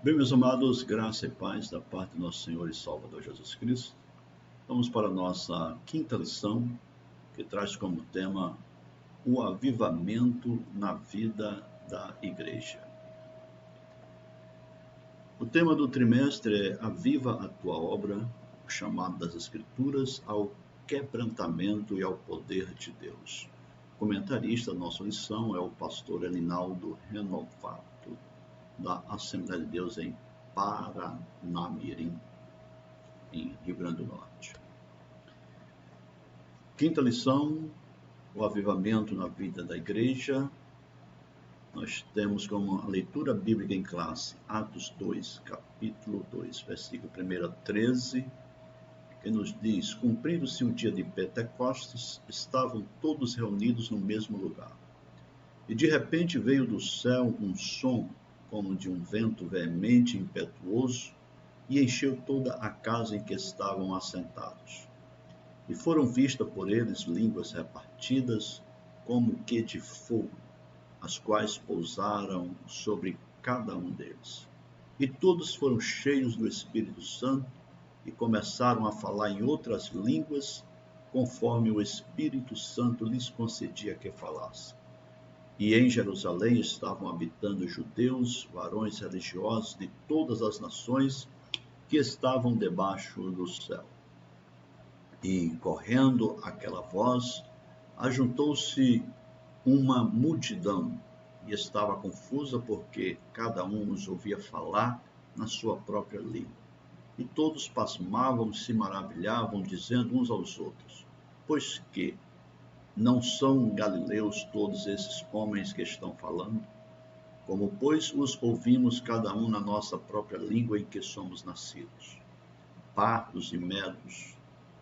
Bem, meus amados, graça e paz da parte do nosso Senhor e Salvador Jesus Cristo. Vamos para a nossa quinta lição, que traz como tema o avivamento na vida da igreja. O tema do trimestre é Aviva a tua obra, o chamado das Escrituras ao quebrantamento e ao poder de Deus. O comentarista da nossa lição é o pastor Elinaldo Renovato, da Assembleia de Deus em Paranamirim, em Rio Grande do Norte. Quinta lição, o avivamento na vida da igreja. Nós temos como a leitura bíblica em classe Atos 2, capítulo 2, versículo 1 a 13, que nos diz: cumprindo-se o dia de Pentecostes, estavam todos reunidos no mesmo lugar. E de repente veio do céu um som como de um vento veemente e impetuoso, e encheu toda a casa em que estavam assentados. E foram vistas por eles línguas repartidas, como que de fogo, as quais pousaram sobre cada um deles. E todos foram cheios do Espírito Santo, e começaram a falar em outras línguas, conforme o Espírito Santo lhes concedia que falassem. E em Jerusalém estavam habitando judeus, varões religiosos de todas as nações que estavam debaixo do céu. E, correndo aquela voz, ajuntou-se uma multidão, e estava confusa porque cada um os ouvia falar na sua própria língua. E todos pasmavam e se maravilhavam, dizendo uns aos outros: pois que não são galileus todos esses homens que estão falando? Como, pois, os ouvimos cada um na nossa própria língua em que somos nascidos? Partos e medos,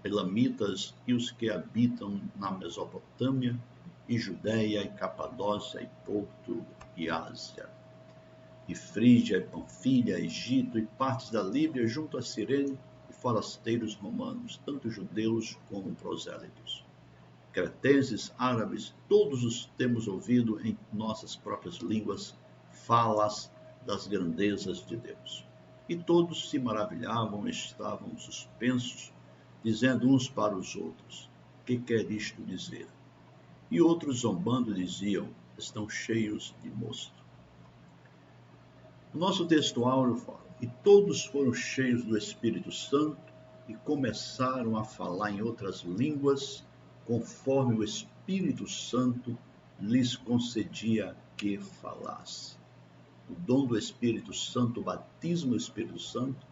elamitas e os que habitam na Mesopotâmia, e Judéia e Capadócia e Ponto e Ásia, e Frígia e Panfilha, Egito e partes da Líbia junto a Cirene, e forasteiros romanos, tanto judeus como prosélitos. Cretenses, árabes, todos os temos ouvido em nossas próprias línguas falas das grandezas de Deus. E todos se maravilhavam e estavam suspensos, dizendo uns para os outros: que quer isto dizer? E outros, zombando, diziam: estão cheios de mosto. O nosso texto áureo fala: e todos foram cheios do Espírito Santo e começaram a falar em outras línguas, conforme o Espírito Santo lhes concedia que falasse. O dom do Espírito Santo, o batismo do Espírito Santo,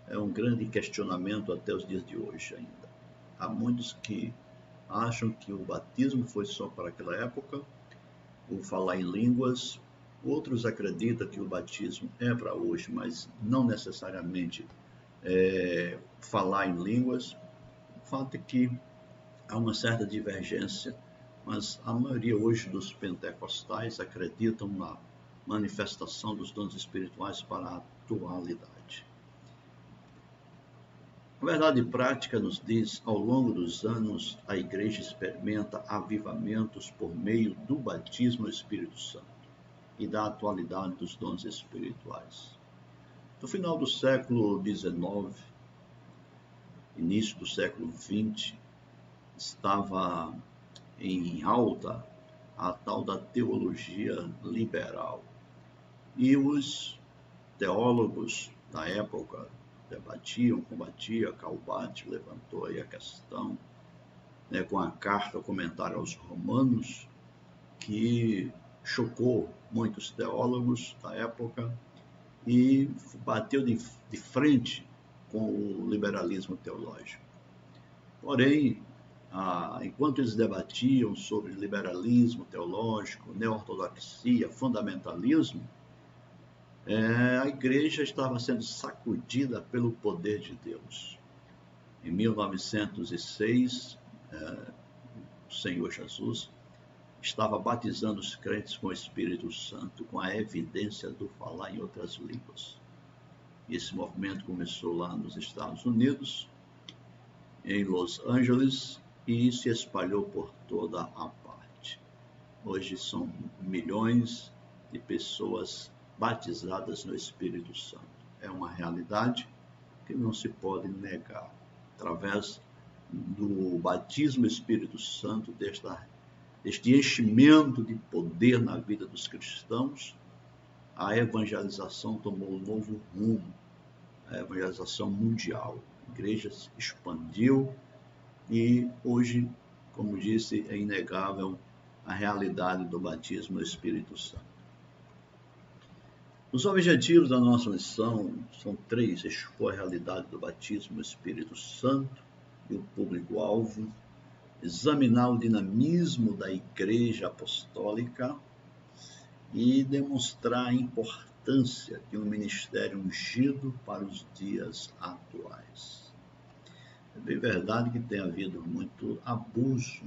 é um grande questionamento até os dias de hoje ainda. Há muitos que acham que o batismo foi só para aquela época, o falar em línguas. Outros acreditam que o batismo é para hoje, mas não necessariamente falar em línguas. O fato é que há uma certa divergência, mas a maioria hoje dos pentecostais acreditam na manifestação dos dons espirituais para a atualidade. A verdade prática nos diz: ao longo dos anos, a igreja experimenta avivamentos por meio do batismo do Espírito Santo e da atualidade dos dons espirituais. No final do século XIX, início do século XX, estava em alta a tal da teologia liberal. E os teólogos da época debatiam, combatiam. Calbart levantou aí a questão, com a carta, o comentário aos Romanos, que chocou muitos teólogos da época e bateu de frente com o liberalismo teológico. Porém, enquanto eles debatiam sobre liberalismo teológico, neo-ortodoxia, fundamentalismo, a igreja estava sendo sacudida pelo poder de Deus. Em 1906, o Senhor Jesus estava batizando os crentes com o Espírito Santo, com a evidência do falar em outras línguas. Esse movimento começou lá nos Estados Unidos, em Los Angeles, e se espalhou por toda a parte. Hoje são milhões de pessoas batizadas no Espírito Santo. É uma realidade que não se pode negar. Através do batismo no Espírito Santo, deste enchimento de poder na vida dos cristãos, a evangelização tomou um novo rumo, a evangelização mundial. A igreja se expandiu e hoje, como disse, é inegável a realidade do batismo no Espírito Santo. Os objetivos da nossa lição são 3: expor a realidade do batismo no Espírito Santo e o público-alvo, examinar o dinamismo da Igreja Apostólica e demonstrar a importância de um ministério ungido para os dias atuais. É bem verdade que tem havido muito abuso,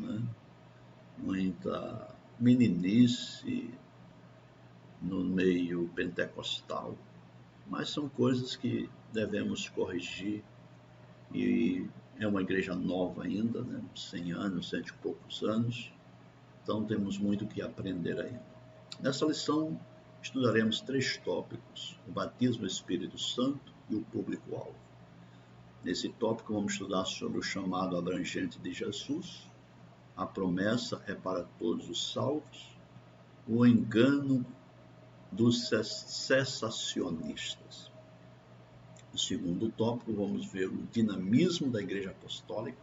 muita meninice no meio pentecostal, mas são coisas que devemos corrigir, e é uma igreja nova ainda, 100 anos, 100 e poucos anos, então temos muito que aprender ainda. Nessa lição estudaremos 3 tópicos: o batismo no Espírito Santo e o público-alvo. Nesse tópico vamos estudar sobre o chamado abrangente de Jesus, a promessa é para todos os salvos, o engano dos cessacionistas. No segundo tópico, vamos ver o dinamismo da Igreja Apostólica,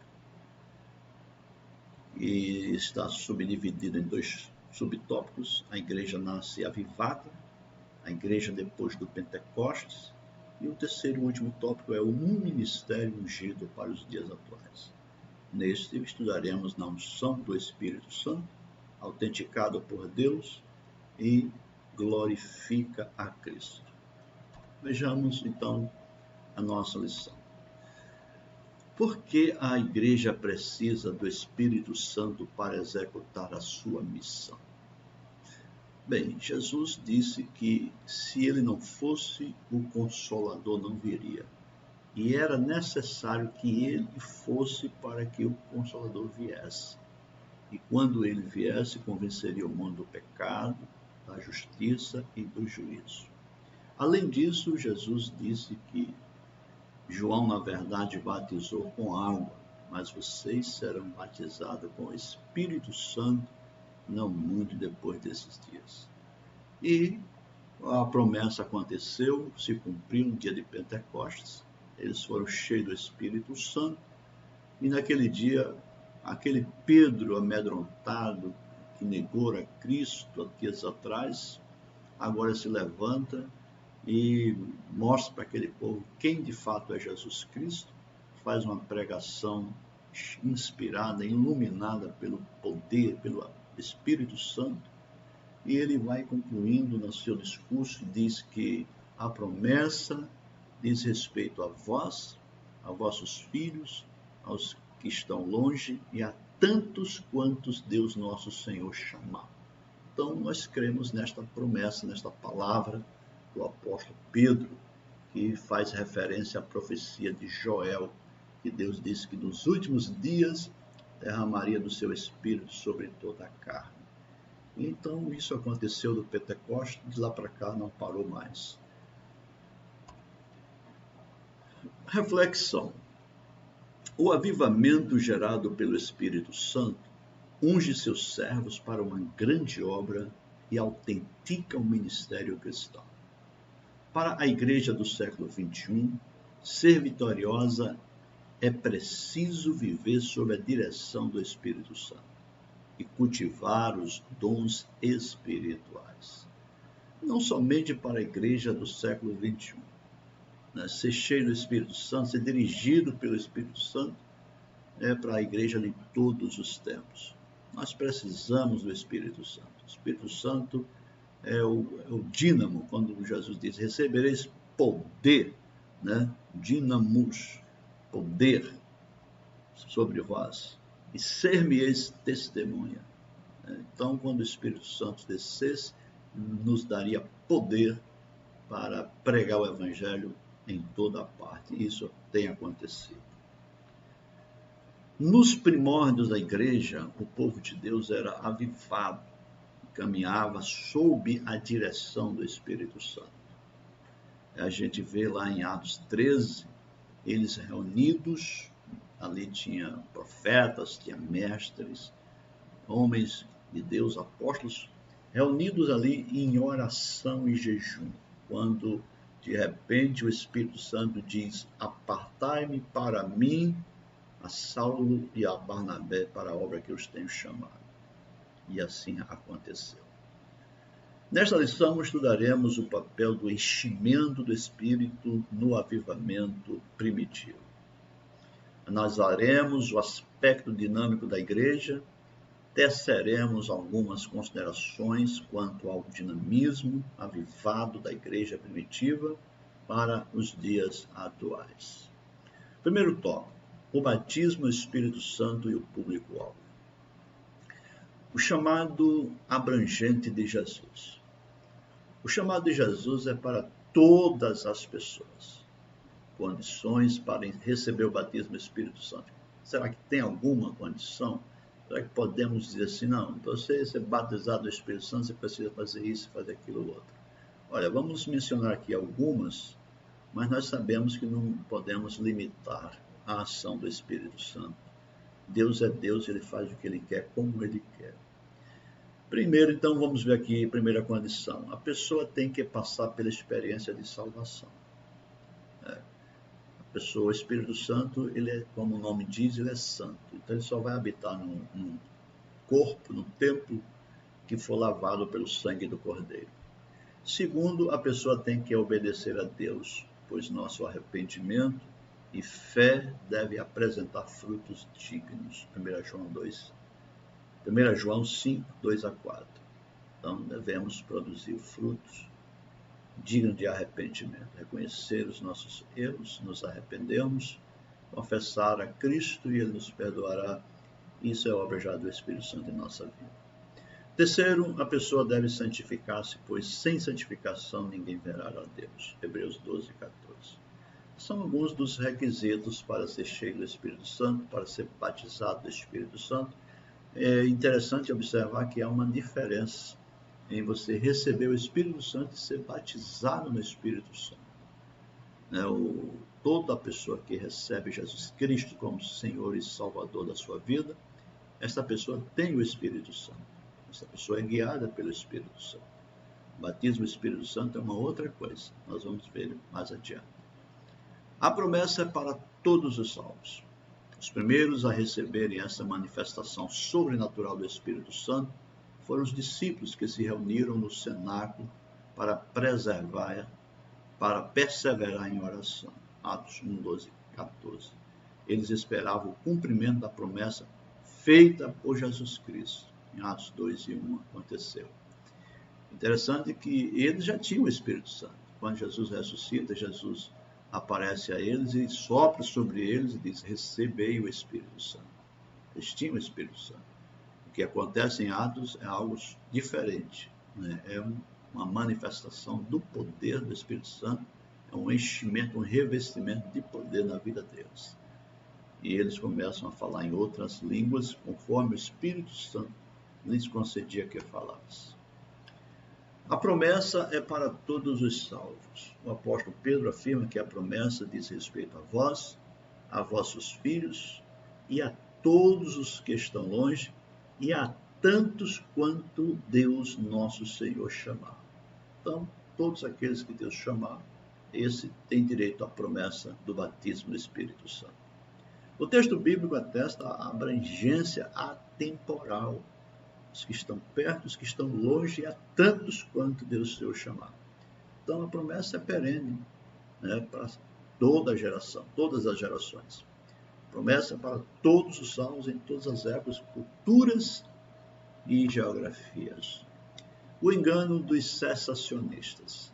e está subdividido em 2 subtópicos: a Igreja nasce avivada, a Igreja depois do Pentecostes, e o terceiro e último tópico é o ministério ungido para os dias atuais. Neste, estudaremos na unção do Espírito Santo, autenticado por Deus e glorifica a Cristo. Vejamos, então, a nossa lição. Por que a igreja precisa do Espírito Santo para executar a sua missão? Bem, Jesus disse que se ele não fosse, o Consolador não viria. E era necessário que ele fosse para que o Consolador viesse. E quando ele viesse, convenceria o mundo do pecado, da justiça e do juízo. Além disso, Jesus disse que João, na verdade, batizou com água, mas vocês serão batizados com o Espírito Santo não muito depois desses dias. E a promessa aconteceu, se cumpriu no dia de Pentecostes. Eles foram cheios do Espírito Santo, e naquele dia, aquele Pedro amedrontado, que negou a Cristo há dias atrás, agora se levanta e mostra para aquele povo quem de fato é Jesus Cristo, faz uma pregação inspirada, iluminada pelo poder, pelo Espírito Santo, e ele vai concluindo no seu discurso, diz que a promessa diz respeito a vós, a vossos filhos, aos que estão longe e a tantos quantos Deus nosso Senhor chamar. Então nós cremos nesta promessa, nesta palavra do apóstolo Pedro, que faz referência à profecia de Joel, que Deus disse que nos últimos dias derramaria do seu Espírito sobre toda a carne. Então isso aconteceu do Pentecostes, de lá para cá não parou mais. Reflexão. O avivamento gerado pelo Espírito Santo unge seus servos para uma grande obra e autentica o ministério cristão. Para a igreja do século XXI, ser vitoriosa é preciso viver sob a direção do Espírito Santo e cultivar os dons espirituais. Não somente para a igreja do século XXI. Ser cheio do Espírito Santo, ser dirigido pelo Espírito Santo, é para a igreja de todos os tempos. Nós precisamos do Espírito Santo. O Espírito Santo é o dínamo, quando Jesus diz: recebereis poder, dinamos, poder sobre vós, e ser-me-eis testemunha. Então, quando o Espírito Santo descesse, nos daria poder para pregar o Evangelho em toda a parte. Isso tem acontecido. Nos primórdios da igreja, o povo de Deus era avivado. caminhava sob a direção do Espírito Santo. A gente vê lá em Atos 13, eles reunidos, ali tinha profetas, tinha mestres, homens de Deus, apóstolos, reunidos ali em oração e jejum, quando de repente o Espírito Santo diz: apartai-me para mim a Saulo e a Barnabé para a obra que eu os tenho chamado. E assim aconteceu. Nesta lição estudaremos o papel do enchimento do Espírito no avivamento primitivo. Analisaremos o aspecto dinâmico da igreja, teceremos algumas considerações quanto ao dinamismo avivado da igreja primitiva para os dias atuais. Primeiro tópico: o batismo no Espírito Santo e o público-alvo. O chamado abrangente de Jesus. O chamado de Jesus é para todas as pessoas. Condições para receber o batismo do Espírito Santo. Será que tem alguma condição? Será que podemos dizer assim, não, para você ser batizado no Espírito Santo, você precisa fazer isso, fazer aquilo outro? Olha, vamos mencionar aqui algumas, mas nós sabemos que não podemos limitar a ação do Espírito Santo. Deus é Deus, Ele faz o que Ele quer, como Ele quer. Primeiro, então, vamos ver aqui a primeira condição. A pessoa tem que passar pela experiência de salvação. A pessoa, o Espírito Santo, ele é, como o nome diz, ele é santo. Então, ele só vai habitar num corpo, num templo, que for lavado pelo sangue do Cordeiro. Segundo, a pessoa tem que obedecer a Deus, pois nosso arrependimento e fé deve apresentar frutos dignos. 1 João 5, 2 a 4. Então, devemos produzir frutos dignos de arrependimento, reconhecer os nossos erros, nos arrependermos, confessar a Cristo e Ele nos perdoará. Isso é obra já do Espírito Santo em nossa vida. Terceiro, a pessoa deve santificar-se, pois sem santificação ninguém verá a Deus. Hebreus 12, 14. São alguns dos requisitos para ser cheio do Espírito Santo, para ser batizado do Espírito Santo. É interessante observar que há uma diferença em você receber o Espírito Santo e ser batizado no Espírito Santo. Toda pessoa que recebe Jesus Cristo como Senhor e Salvador da sua vida, essa pessoa tem o Espírito Santo. Essa pessoa é guiada pelo Espírito Santo. O batismo do Espírito Santo é uma outra coisa. Nós vamos ver mais adiante. A promessa é para todos os salvos. Os primeiros a receberem essa manifestação sobrenatural do Espírito Santo foram os discípulos que se reuniram no cenáculo para perseverar em oração. Atos 1, 12, 14. Eles esperavam o cumprimento da promessa feita por Jesus Cristo. Em Atos 2 e 1 aconteceu. Interessante que eles já tinham o Espírito Santo. Quando Jesus ressuscita, Jesus aparece a eles e sopra sobre eles e diz: recebei o Espírito Santo. Eles tinham o Espírito Santo. O que acontece em Atos é algo diferente, né? É uma manifestação do poder do Espírito Santo, é um enchimento, um revestimento de poder na vida deles. E eles começam a falar em outras línguas, conforme o Espírito Santo lhes concedia que falasse. A promessa é para todos os salvos. O apóstolo Pedro afirma que a promessa diz respeito a vós, a vossos filhos e a todos os que estão longe, e a tantos quanto Deus nosso Senhor chamar. Então, todos aqueles que Deus chamar, esse tem direito à promessa do batismo do Espírito Santo. O texto bíblico atesta a abrangência atemporal. Os que estão perto, os que estão longe, e a tantos quanto Deus Senhor chamar. Então, a promessa é perene, né, para toda geração, todas as gerações. Promessa para todos os salvos em todas as épocas, culturas e geografias. O engano dos cessacionistas.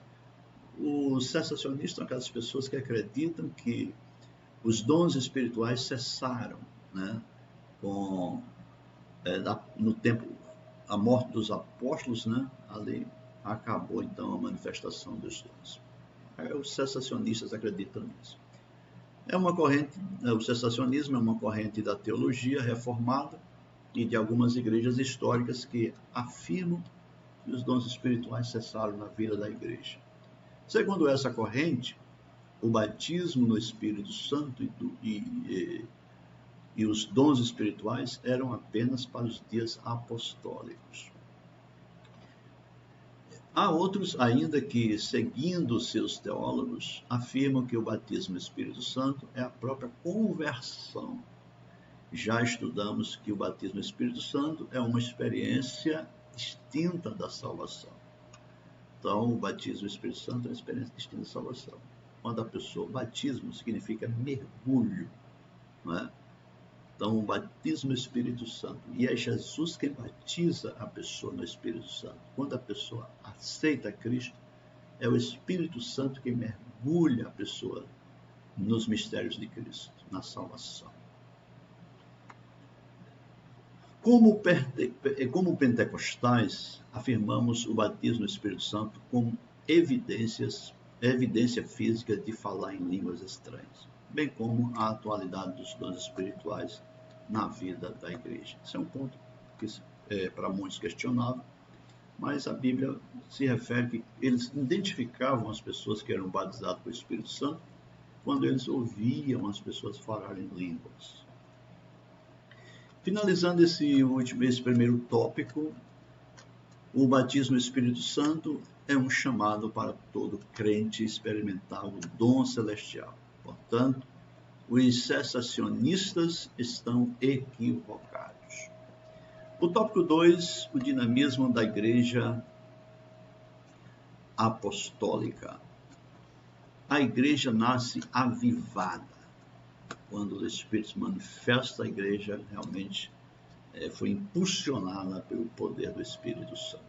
Os cessacionistas são aquelas pessoas que acreditam que os dons espirituais cessaram, né, no tempo, a morte dos apóstolos, né, ali acabou então a manifestação dos dons. Os cessacionistas acreditam nisso. O cessacionismo é uma corrente da teologia reformada e de algumas igrejas históricas que afirmam e os dons espirituais cessaram na vida da igreja. Segundo essa corrente, o batismo no Espírito Santo e os dons espirituais eram apenas para os dias apostólicos. Há outros ainda que, seguindo seus teólogos, afirmam que o batismo no Espírito Santo é a própria conversão. Já estudamos que o batismo no Espírito Santo é uma experiência distinta da salvação. Então, o batismo no Espírito Santo é uma experiência distinta da salvação. Quando a pessoa, batismo significa mergulho, não é? Então, o batismo no Espírito Santo, e é Jesus quem batiza a pessoa no Espírito Santo. Quando a pessoa aceita Cristo, é o Espírito Santo que mergulha a pessoa nos mistérios de Cristo, na salvação. Como pentecostais, afirmamos o batismo no Espírito Santo como evidência física de falar em línguas estranhas, bem como a atualidade dos dons espirituais na vida da igreja. Esse é um ponto que é para muitos questionável, mas a Bíblia se refere que eles identificavam as pessoas que eram batizadas pelo Espírito Santo quando eles ouviam as pessoas falarem línguas. Finalizando esse primeiro tópico, o batismo no Espírito Santo é um chamado para todo crente experimentar o dom celestial. Portanto, os cessacionistas estão equivocados. O tópico 2, o dinamismo da igreja apostólica. A igreja nasce avivada. Quando o Espírito se manifesta, a igreja realmente foi impulsionada pelo poder do Espírito Santo.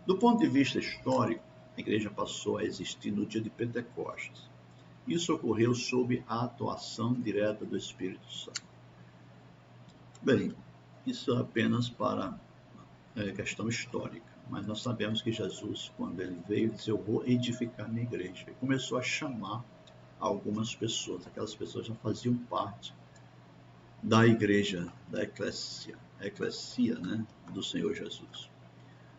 Do ponto de vista histórico, a igreja passou a existir no dia de Pentecostes. Isso ocorreu sob a atuação direta do Espírito Santo. Bem, isso é apenas para questão histórica, mas nós sabemos que Jesus, quando ele veio, disse: eu vou edificar minha igreja. E começou a chamar algumas pessoas, aquelas pessoas já faziam parte da igreja, da eclesia, né, do Senhor Jesus.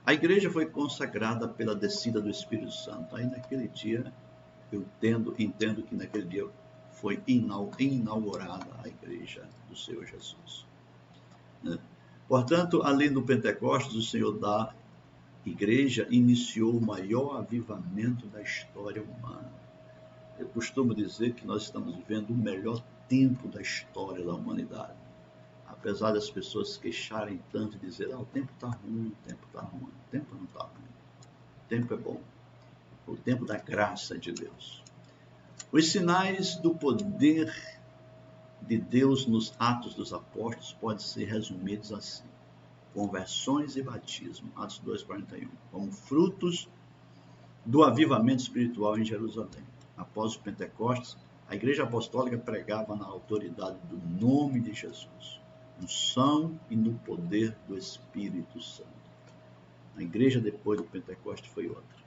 A igreja foi consagrada pela descida do Espírito Santo. Aí naquele dia, eu entendo que naquele dia foi inaugurada a igreja do Senhor Jesus. Né? Portanto, além do Pentecostes, o Senhor da igreja iniciou o maior avivamento da história humana. Eu costumo dizer que nós estamos vivendo o melhor tempo da história da humanidade. Apesar das pessoas se queixarem tanto e dizer: o tempo está ruim, o tempo está ruim. O tempo não está ruim. O tempo é bom. O tempo da graça de Deus. Os sinais do poder de Deus nos Atos dos Apóstolos podem ser resumidos assim: conversões e batismo, Atos 2:41, como frutos do avivamento espiritual em Jerusalém. Após o Pentecostes, a Igreja Apostólica pregava na autoridade do nome de Jesus, no unção e no poder do Espírito Santo. A igreja depois do Pentecostes foi outra.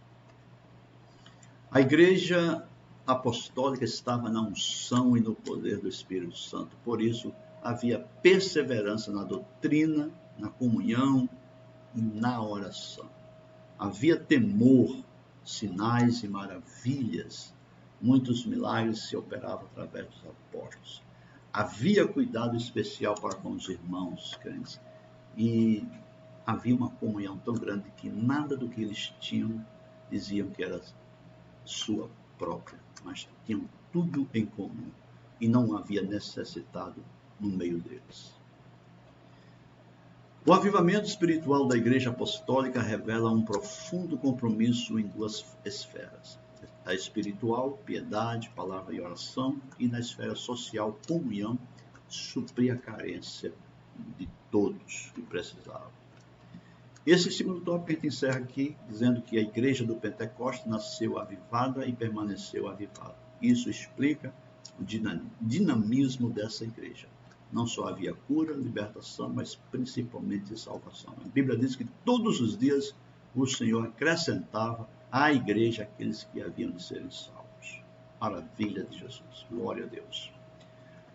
A Igreja Apostólica estava na unção e no poder do Espírito Santo, por isso havia perseverança na doutrina, na comunhão e na oração. Havia temor, sinais e maravilhas. Muitos milagres se operavam através dos apóstolos. Havia cuidado especial para com os irmãos crentes. E havia uma comunhão tão grande que nada do que eles tinham diziam que era sua própria, mas tinham tudo em comum. E não havia necessitado no meio deles. O avivamento espiritual da Igreja Apostólica revela um profundo compromisso em duas esferas: a espiritual, piedade, palavra e oração, e na esfera social, comunhão, suprir a carência de todos que precisavam. Esse segundo tópico a gente encerra aqui, dizendo que a igreja do Pentecostes nasceu avivada e permaneceu avivada. Isso explica o dinamismo dessa igreja. Não só havia cura, libertação, mas principalmente salvação. A Bíblia diz que todos os dias o Senhor acrescentava à igreja aqueles que haviam de serem salvos. Maravilha de Jesus. Glória a Deus.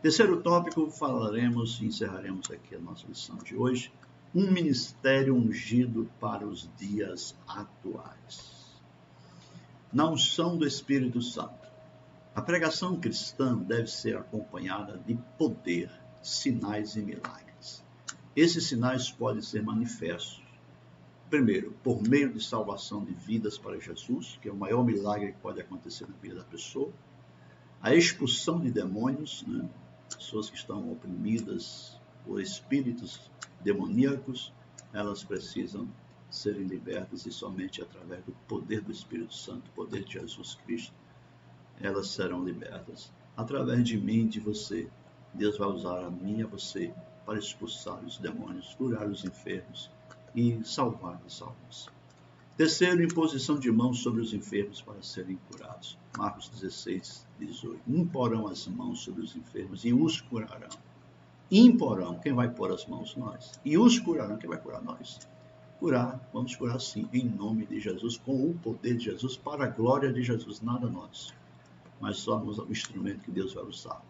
Terceiro tópico, falaremos e encerraremos aqui a nossa lição de hoje, um ministério ungido para os dias atuais. Na unção do Espírito Santo, a pregação cristã deve ser acompanhada de poder, sinais e milagres. Esses sinais podem ser manifestos, primeiro, por meio de salvação de vidas para Jesus, que é o maior milagre que pode acontecer na vida da pessoa, a expulsão de demônios, pessoas que estão oprimidas por espíritos demoníacos, elas precisam serem libertas e somente através do poder do Espírito Santo, poder de Jesus Cristo, elas serão libertas. Através de mim, de você, Deus vai usar a mim e a você para expulsar os demônios, curar os enfermos e salvar as almas. Terceiro, imposição de mãos sobre os enfermos para serem curados. Marcos 16, 18. Imporão as mãos sobre os enfermos e os curarão. Imporão, quem vai pôr as mãos? Nós. E os curarão, quem vai curar? Nós. Curar, vamos curar sim, em nome de Jesus, com o poder de Jesus, para a glória de Jesus, nada nós, mas somos o instrumento que Deus vai usar.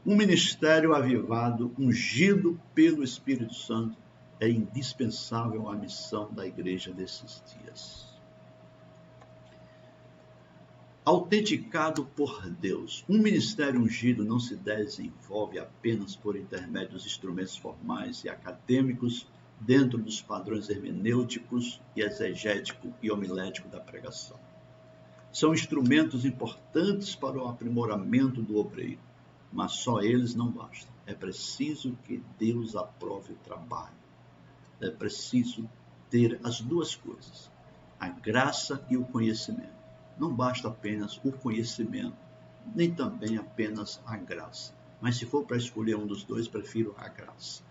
Um ministério avivado, ungido pelo Espírito Santo, é indispensável à missão da igreja desses dias. Autenticado por Deus. Um ministério ungido não se desenvolve apenas por intermédio dos instrumentos formais e acadêmicos dentro dos padrões hermenêuticos e exegético e homilético da pregação. São instrumentos importantes para o aprimoramento do obreiro, mas só eles não bastam. É preciso que Deus aprove o trabalho. É preciso ter as duas coisas, a graça e o conhecimento. Não basta apenas o conhecimento, nem também apenas a graça. Mas se for para escolher um dos dois, prefiro a graça.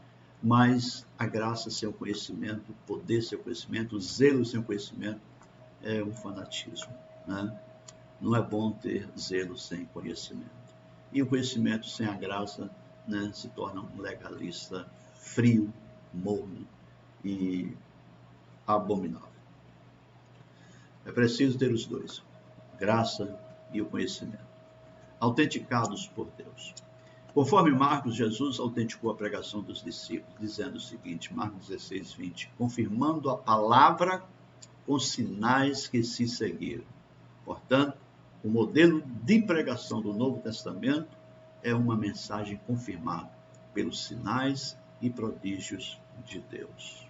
Mas a graça sem o conhecimento, o poder sem o conhecimento, o zelo sem o conhecimento, é um fanatismo, né? Não é bom ter zelo sem conhecimento. E o conhecimento sem a graça, né, se torna um legalista frio, morno e abominável. É preciso ter os dois, graça e o conhecimento, autenticados por Deus. Conforme Marcos, Jesus autenticou a pregação dos discípulos, dizendo o seguinte, Marcos 16, 20, confirmando a palavra com sinais que se seguiram. Portanto, o modelo de pregação do Novo Testamento é uma mensagem confirmada pelos sinais e prodígios de Deus.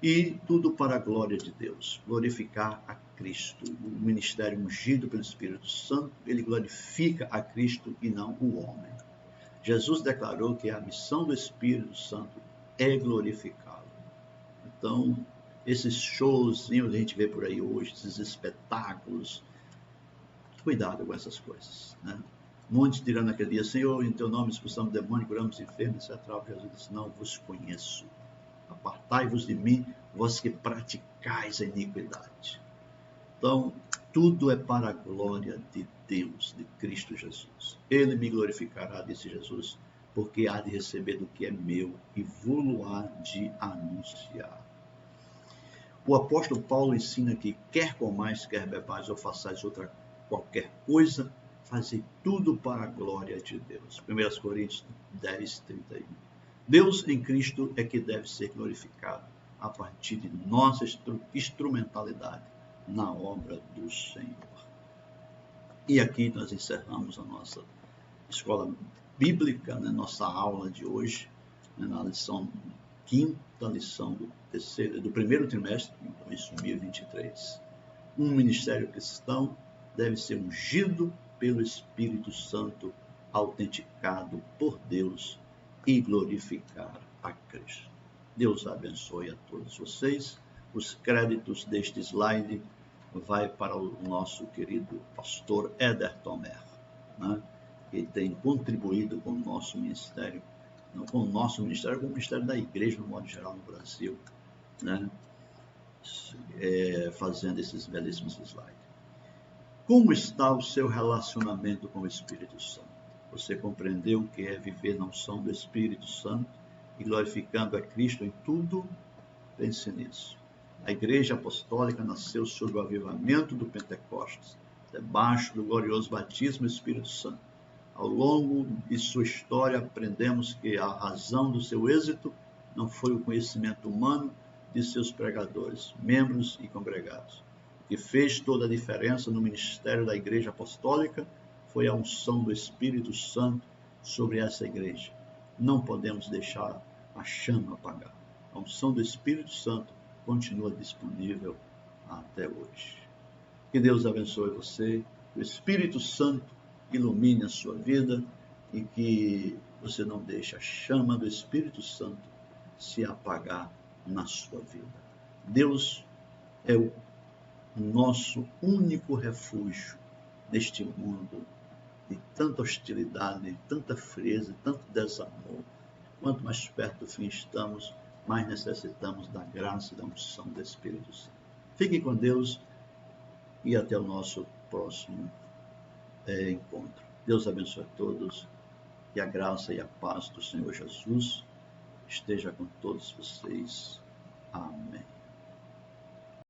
E tudo para a glória de Deus, glorificar a Cristo. O ministério ungido pelo Espírito Santo, ele glorifica a Cristo e não o homem. Jesus declarou que a missão do Espírito Santo é glorificá-lo. Então, esses shows que a gente vê por aí hoje, esses espetáculos, cuidado com essas coisas, né? Muitos dirão naquele dia, Senhor, em teu nome expulsamos demônio, curamos enfermos, etc. Jesus disse, não vos conheço. Apartai-vos de mim, vós que praticais a iniquidade. Então, tudo é para a glória de Deus, de Cristo Jesus. Ele me glorificará, disse Jesus, porque há de receber do que é meu e vou-lo-á de anunciar. O apóstolo Paulo ensina que quer comais, quer bebais ou façais outra qualquer coisa, fazei tudo para a glória de Deus. 1 Coríntios 10, 31. Deus em Cristo é que deve ser glorificado a partir de nossa instrumentalidade na obra do Senhor. E aqui nós encerramos a nossa escola bíblica, né, nossa aula de hoje, né, na lição, quinta lição do primeiro trimestre de 2023. Um ministério cristão deve ser ungido pelo Espírito Santo, autenticado por Deus e glorificar a Cristo. Deus abençoe a todos vocês. Os créditos deste slide vai para o nosso querido pastor Éder Tomer, né, que tem contribuído com o nosso ministério, não com o nosso ministério, com o ministério da igreja, no modo geral, no Brasil, né, fazendo esses belíssimos slides. Como está o seu relacionamento com o Espírito Santo? Você compreendeu o que é viver na unção do Espírito Santo e glorificando a Cristo em tudo? Pense nisso. A Igreja Apostólica nasceu sob o avivamento do Pentecostes, debaixo do glorioso batismo do Espírito Santo. Ao longo de sua história, aprendemos que a razão do seu êxito não foi o conhecimento humano de seus pregadores, membros e congregados. O que fez toda a diferença no ministério da Igreja Apostólica foi a unção do Espírito Santo sobre essa igreja. Não podemos deixar a chama apagar. A unção do Espírito Santo continua disponível até hoje. Que Deus abençoe você, que o Espírito Santo ilumine a sua vida e que você não deixe a chama do Espírito Santo se apagar na sua vida. Deus é o nosso único refúgio neste mundo de tanta hostilidade, de tanta frieza, de tanto desamor. Quanto mais perto do fim estamos, mais necessitamos da graça e da unção do Espírito Santo. Fiquem com Deus e até o nosso próximo encontro. Deus abençoe a todos e a graça e a paz do Senhor Jesus esteja com todos vocês. Amém.